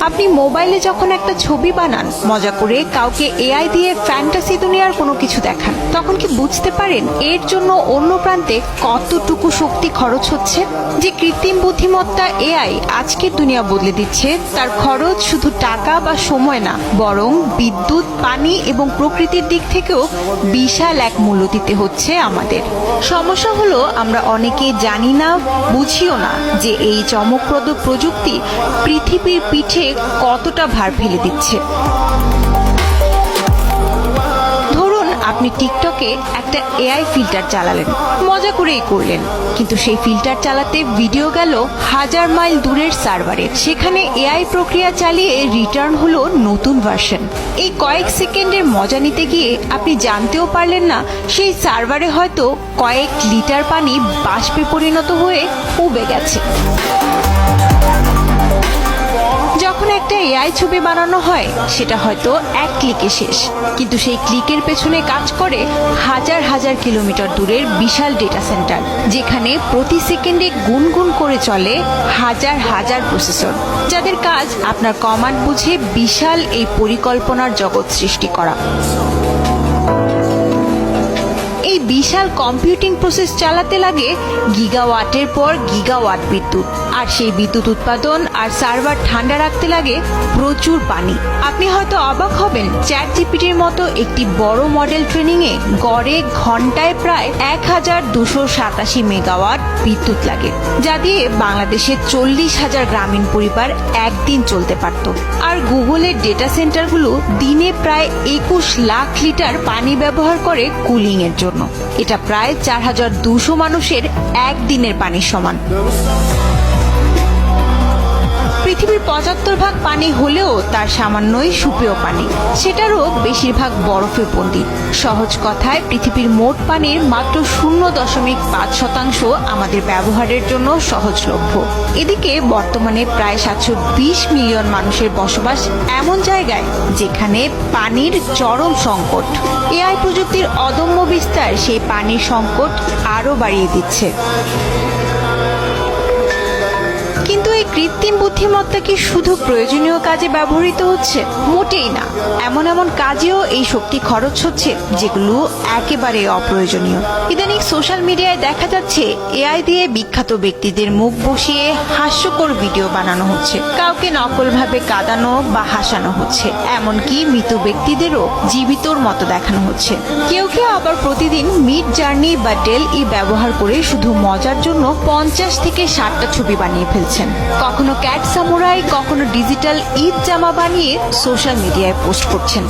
আপনি মোবাইলে যখন একটা ছবি বানান, মজা করে কাউকে এআই দিয়ে ফ্যান্টাসি দুনিয়ার কোনো কিছু দেখান, তখন কি বুঝতে পারেন এর জন্য অন্য প্রান্তে কতটুকু শক্তি খরচ হচ্ছে? যে কৃত্রিম বুদ্ধিমত্তা এআই আজকের দুনিয়া বদলে দিচ্ছে, তার খরচ শুধু টাকা বা সময় না, বরং বিদ্যুৎ, পানি এবং প্রকৃতির দিক থেকেও বিশাল এক মূল্য দিতে হচ্ছে আমাদের। সমস্যা হলো আমরা অনেকেই জানি না, বুঝিও না যে এই চমকপ্রদ প্রযুক্তি পৃথিবীর পিঠে কতটা ভার ফেলে দিচ্ছে। ধরুন আপনি টিকটকে একটা এআই ফিল্টার চালালেন, মজা করেই করলেন, কিন্তু সেই ফিল্টার চালাতে ভিডিও গেল 1000 মাইল দূরের সার্ভারে। সেখানে এআই প্রক্রিয়া চালিয়ে রিটার্ন হলো নতুন ভার্সন। এই কয়েক সেকেন্ডের মজা নিতে গিয়ে আপনি জানতেও পারলেন না সেই সার্ভারে হয়তো কয়েক লিটার পানি বাষ্পে পরিণত হয়ে উবে গেছে। যখন একটা এআই ছবি বানানো হয়, সেটা হয়তো এক ক্লিকে শেষ, কিন্তু সেই ক্লিকের পেছনে কাজ করে হাজার হাজার কিলোমিটার দূরের বিশাল ডেটা সেন্টার, যেখানে প্রতি সেকেন্ডে গুনগুন করে চলে হাজার হাজার প্রসেসর, যাদের কাজ আপনার কমান্ড বুঝে বিশাল এই পরিকল্পনার জগৎ সৃষ্টি করা। এই বিশাল কম্পিউটিং প্রসেস চালাতে লাগে গিগাওয়াটের পর গিগাওয়াট বিদ্যুৎ, আর সেই বিদ্যুৎ উৎপাদন আর সার্ভার ঠান্ডা রাখতে লাগে প্রচুর পানি। আপনি হয়তো অবাক হবেন, চ্যাটজিপিটির মতো একটি বড় মডেল ট্রেনিং এ গড়ে ঘন্টায় প্রায় 1287 মেগাওয়াট বিদ্যুৎ লাগে, যা দিয়ে বাংলাদেশের 40,000 গ্রামীণ পরিবার একদিন চলতে পারত। আর গুগলের ডেটা সেন্টারগুলো দিনে প্রায় 21 লাখ লিটার পানি ব্যবহার করে কুলিং এর জন্য। এটা প্রায় 4200 মানুষের একদিনের পানির সমান। পৃথিবীর 75% পানি হলেও তার সামান্যই সুপেয় পানি, সেটারও বেশিরভাগ বরফে বন্দী। সহজ কথায় পৃথিবীর মোট পানির মাত্র 0.5% আমাদের ব্যবহারের জন্য সহজলভ্য। এদিকে বর্তমানে প্রায় 720 মিলিয়ন মানুষের বসবাস এমন জায়গায় যেখানে পানির চরম সংকট। এআই প্রযুক্তির অদম্য বিস্তার সেই পানির সংকট আরও বাড়িয়ে দিচ্ছে। কিন্তু এই কৃত্রিম বুদ্ধিমত্তা কি শুধু প্রয়োজনীয় কাজে ব্যবহৃত হচ্ছে? মোটেই না। এমন এমন কাজেও এই শক্তি খরচ হচ্ছে যেগুলো একেবারে অপ্রয়োজনীয়। ইদানিং সোশ্যাল মিডিয়ায় দেখা যাচ্ছে এআই দিয়ে বিখ্যাত ব্যক্তিদের মুখ বসিয়ে হাস্যকর ভিডিও বানানো হচ্ছে, কাউকে নকলভাবে কাঁদানো বা হাসানো হচ্ছে, এমনকি মৃত ব্যক্তিদেরও জীবিতর মতো দেখানো হচ্ছে। কেউ কেউ আবার প্রতিদিন মিড জার্নি বা ডেল-ই ব্যবহার করে শুধু মজার জন্য 50 থেকে 60টা ছবি বানিয়ে ফেলছেন। কখনো ক্যাট সামুরাই, কখনো ডিজিটাল ঈদ জামা বানিয়ে সোশ্যাল মিডিয়ায় পোস্ট করছেন।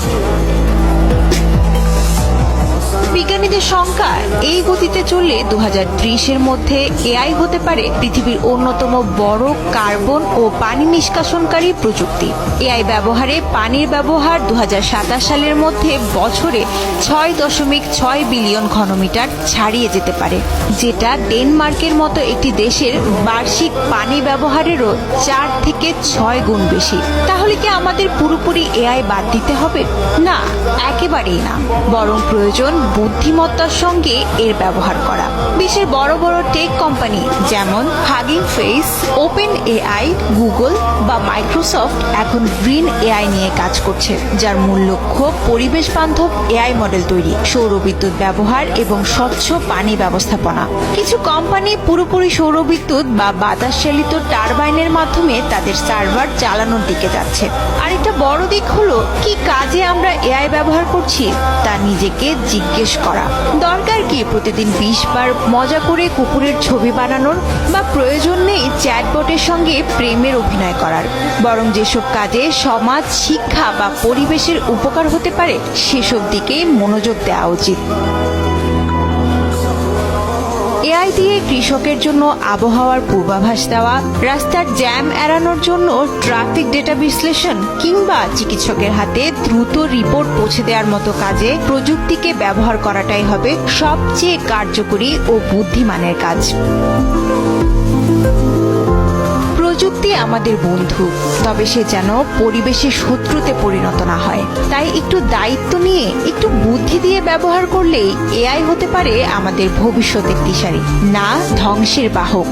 বিজ্ঞানীদের শঙ্কা, এই গতিতে চললে 2030-এর মধ্যে এআই হতে পারে পৃথিবীর অন্যতম বড় কার্বন ও পানি নিষ্কাশনকারী প্রযুক্তি। এআই ব্যবহারে পানির ব্যবহার 2027 সালের মধ্যে বছরে 6.6 বিলিয়ন ঘনমিটার ছাড়িয়ে যেতে পারে, যেটা ডেনমার্কের মতো একটি দেশের বার্ষিক পানি ব্যবহারেরও 4 থেকে 6 গুণ বেশি। তাহলে কি আমাদের পুরোপুরি এআই বাদ দিতে হবে? না, একেবারেই না, বরং প্রয়োজন বুদ্ধিমত্তার সঙ্গে এর ব্যবহার করা। বিশ্বের বড় বড় টেক কোম্পানি যেমন hugging face, open AI, Google বা মাইক্রোসফট এখন গ্রিন এআই নিয়ে কাজ করছে, যার মূল লক্ষ্য পরিবেশ বান্ধব এআই মডেল তৈরি, সৌরবিদ্যুৎ ব্যবহার এবং স্বচ্ছ পানি ব্যবস্থাপনা। কিছু কোম্পানি পুরোপুরি সৌরবিদ্যুৎ বা বাতাস চালিত টারবাইনের মাধ্যমে তাদের সার্ভার চালানোর দিকে যাচ্ছে। আরেকটা বড় দিক হলো, কি কাজে আমরা এআই ব্যবহার করছি তা নিজেকে জিজ্ঞেস করা। দরকার কি প্রতিদিন 20 বার মজা করে কুকুরের ছবি বানানোর, বা প্রয়োজন নেই চ্যাটবটের সঙ্গে প্রেমের অভিনয় করার? বরং যেসব কাজে সমাজ, শিক্ষা বা পরিবেশের উপকার হতে পারে সেসব দিকে মনোযোগ দেওয়া উচিত। এআই দিয়ে কৃষকের জন্য আবহাওয়ার পূর্বাভাস দেওয়া, রাস্তার জ্যাম এড়ানোর জন্য ট্রাফিক ডেটা বিশ্লেষণ, কিংবা চিকিৎসকের হাতে দ্রুত রিপোর্ট পৌঁছে দেওয়ার মতো কাজে প্রযুক্তিকে ব্যবহার করাটাই হবে সবচেয়ে কার্যকরী ও বুদ্ধিমানের কাজ। প্রযুক্তি আমাদের বন্ধু, তবে সে যেন পরিবেশের শত্রুতে পরিণত না হয়। তাই একটু দায়িত্ব নিয়ে, একটু বুদ্ধি দিয়ে ব্যবহার করলেই এআই হতে পারে আমাদের ভবিষ্যতের দিশারি, না ধ্বংসের বাহক।